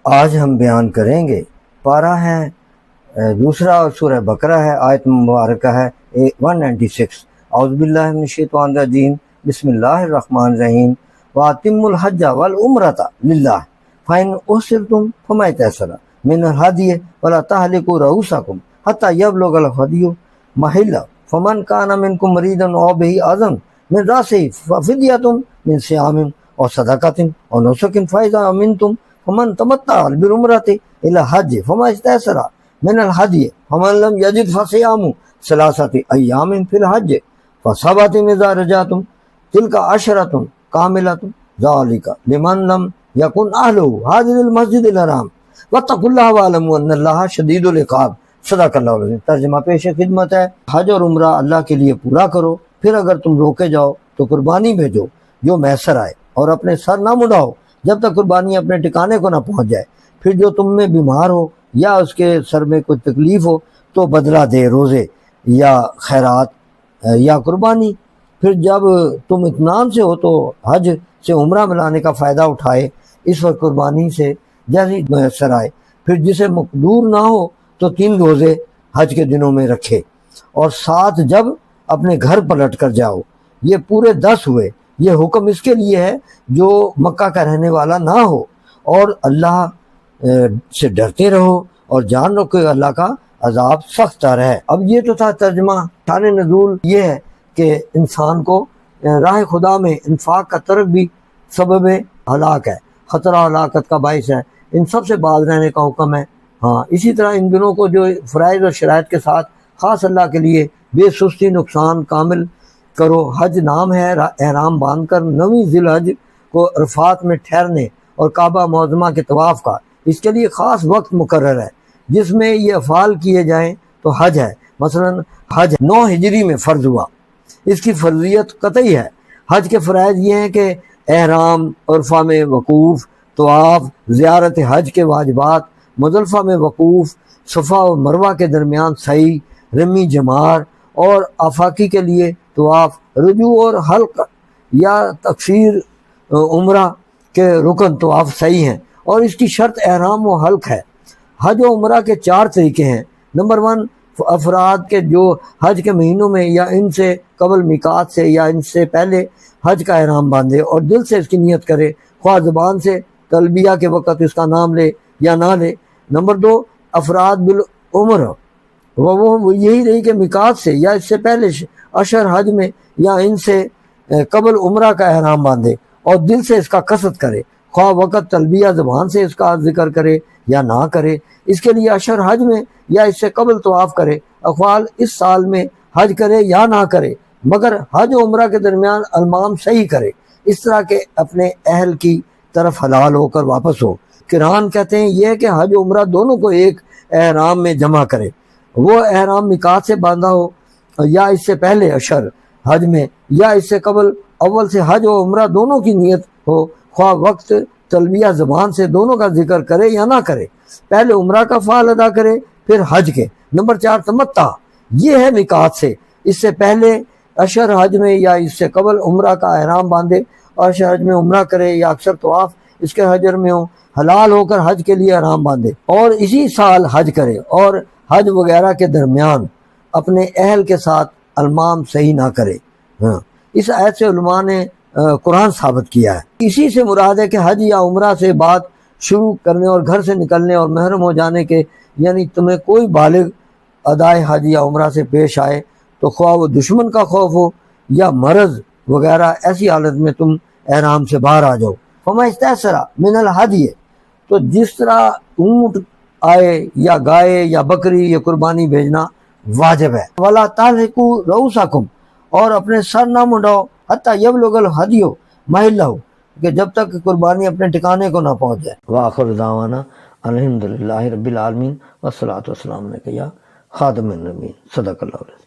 آج ہم بیان کریں گے پارہ ہے دوسرا اور سورہ بقرہ ہے، آیت مبارکہ ہے 196۔ اعوذ باللہ من الشیطان الرجیم، بسم اللہ الرحمن الرحیم۔ وَأَتِمُّوا الْحَجَّ وَالْعُمْرَةَ لِلَّهِ فَإِنْ أُحْصِرْتُمْ فَمَا اسْتَيْسَرَ مِنَ الْهَدْيِ وَلَا تَحْلِقُوا رُءُوسَكُمْ حَتَّى يَبْلُغَ الْهَدْيُ مَحِلَّهُ فَمَنْ كَانَ مِنْكُمْ مَرِيضًا أَوْ بِهِ أَذًى مِنْ رَأْسِهِ فَفِدْيَةٌ مِنْ صِيَامٍ أَوْ صَدَقَةٍ أَوْ نُسُكٍ فَإِذَا أَمِنْتُمْ فَمَنْ تَمَتَّعَ بِالْعُمْرَةِ إِلَى الْحَجِّ فَمَا اسْتَيْسَرَ مِنَ الْهَدْيِ فَمَنْ لَمْ يَجِدْ فَصِيَامُ ثَلَاثَةِ أَيَّامٍ فِي الْحَجِّ فَسَبْعَةٍ إِذَا رَجَعْتُمْ تِلْكَ عَشْرَةٌ كَامِلَةٌ ذَلِكَ لِمَنْ لَمْ يَكُنْ أَهْلُهُ حَاضِرِي الْمَسْجِدِ الْحَرَامِ وَاتَّقُوا اللَّهَ وَاعْلَمُوا أَنَّ اللَّهَ شَدِيدُ الْعِقَابِ۔ صدق اللہ العظیم۔ ترجمہ پیش خدمت ہے، حج اور عمرہ اللہ کے لیے پورا کرو، پھر اگر تم روکے جاؤ تو قربانی بھیجو جو میسر آئے، اور اپنے سر نہ مڑاؤ جب تک قربانی اپنے ٹھکانے کو نہ پہنچ جائے۔ پھر جو تم میں بیمار ہو یا اس کے سر میں کوئی تکلیف ہو تو بدلہ دے روزے یا خیرات یا قربانی۔ پھر جب تم اطمینان سے ہو تو حج سے عمرہ ملانے کا فائدہ اٹھائے، اس وقت قربانی سے جیسی میسر آئے۔ پھر جسے مقدور نہ ہو تو 3 روزے حج کے دنوں میں رکھے، اور 7 جب اپنے گھر پلٹ کر جاؤ۔ یہ پورے 10 ہوئے۔ یہ حکم اس کے لیے ہے جو مکہ کا رہنے والا نہ ہو، اور اللہ سے ڈرتے رہو اور جان رکھو کہ اللہ کا عذاب سخت تر ہے۔ اب یہ تو تھا ترجمہ۔ شان نزول یہ ہے کہ انسان کو راہ خدا میں انفاق کا ترک بھی سبب ہلاک ہے، خطرہ ہلاکت کا باعث ہے، ان سب سے باز رہنے کا حکم ہے۔ ہاں، اسی طرح ان دنوں کو جو فرائض اور شرائط کے ساتھ خاص اللہ کے لیے بے سستی نقصان کامل کرو۔ حج نام ہے احرام باندھ کر 9ویں ذی الحج کو عرفات میں ٹھہرنے اور کعبہ معظمہ کے طواف کا۔ اس کے لیے خاص وقت مقرر ہے جس میں یہ افعال کیے جائیں تو حج ہے۔ مثلا حج 9 ہجری میں فرض ہوا، اس کی فرضیت قطعی ہے۔ حج کے فرائض یہ ہیں کہ احرام، عرفہ میں وقوف، طواف، زیارت حج کے واجبات، مزدلفہ میں وقوف، صفا و مروہ کے درمیان سعی، رمی جمار اور آفاقی کے لیے طواف، رجوع اور حلق یا تقصیر عمرہ کے رکن طواف صحیح ہیں، اور اس کی شرط احرام و حلق ہے۔ حج و عمرہ کے 4 طریقے ہیں۔ نمبر 1، افراد کے جو حج کے مہینوں میں یا ان سے قبل میقات سے یا ان سے پہلے حج کا احرام باندھے اور دل سے اس کی نیت کرے، خواہ زبان سے تلبیہ کے وقت اس کا نام لے یا نہ لے۔ نمبر 2، افراد بالعمر، وہ یہی رہی کہ میقات سے یا اس سے پہلے اشہر حج میں یا ان سے قبل عمرہ کا احرام باندھے اور دل سے اس کا قصد کرے، خواہ وقت تلبیہ زبان سے اس کا ذکر کرے یا نہ کرے۔ اس کے لیے اشہر حج میں یا اس سے قبل طواف کرے، اقوال اس سال میں حج کرے یا نہ کرے، مگر حج و عمرہ کے درمیان المام صحیح کرے، اس طرح کہ اپنے اہل کی طرف حلال ہو کر واپس ہو۔ قران کہتے ہیں یہ ہے کہ حج و عمرہ دونوں کو ایک احرام میں جمع کرے۔ وہ احرام میقات سے باندھا ہو یا اس سے پہلے اشہر حج میں یا اس سے قبل، اول سے حج و عمرہ دونوں کی نیت ہو، خواہ وقت تلبیہ زبان سے دونوں کا ذکر کرے یا نہ کرے، پہلے عمرہ کا فعل ادا کرے پھر حج کے۔ نمبر 4، تمتع، یہ ہے میقات سے اس سے پہلے اشہر حج میں یا اس سے قبل عمرہ کا احرام باندھے اور اشہر حج میں عمرہ کرے یا اکثر طواف اس کے حجر میں ہو، حلال ہو کر حج کے لیے احرام باندھے اور اسی سال حج کرے، اور حج وغیرہ کے درمیان اپنے اہل کے ساتھ المام صحیح نہ کرے۔ ہاں، اس آیت سے علماء نے قرآن ثابت کیا ہے۔ اسی سے مراد ہے کہ حج یا عمرہ سے بات شروع کرنے اور گھر سے نکلنے اور محرم ہو جانے کے، یعنی تمہیں کوئی بالغ ادائے حج یا عمرہ سے پیش آئے تو خواہ وہ دشمن کا خوف ہو یا مرض وغیرہ، ایسی حالت میں تم احرام سے باہر آ جاؤ۔ فما استیسر من الہدی، تو جس طرح اونٹ آئے یا گائے یا بکری یا قربانی بھیجنا واجب ہے۔ ولا تحلقوا رؤوسکم، اور اپنے سر نہ منڈاؤ، حتی یبلغ الہدی محلہ، کہ جب تک قربانی اپنے ٹھکانے کو نہ پہنچ جائے۔ وآخر دعوانا الحمدللہ رب العالمین، والصلاۃ والسلام علیک یا خاتم النبیین۔ صدق اللہ علیہ۔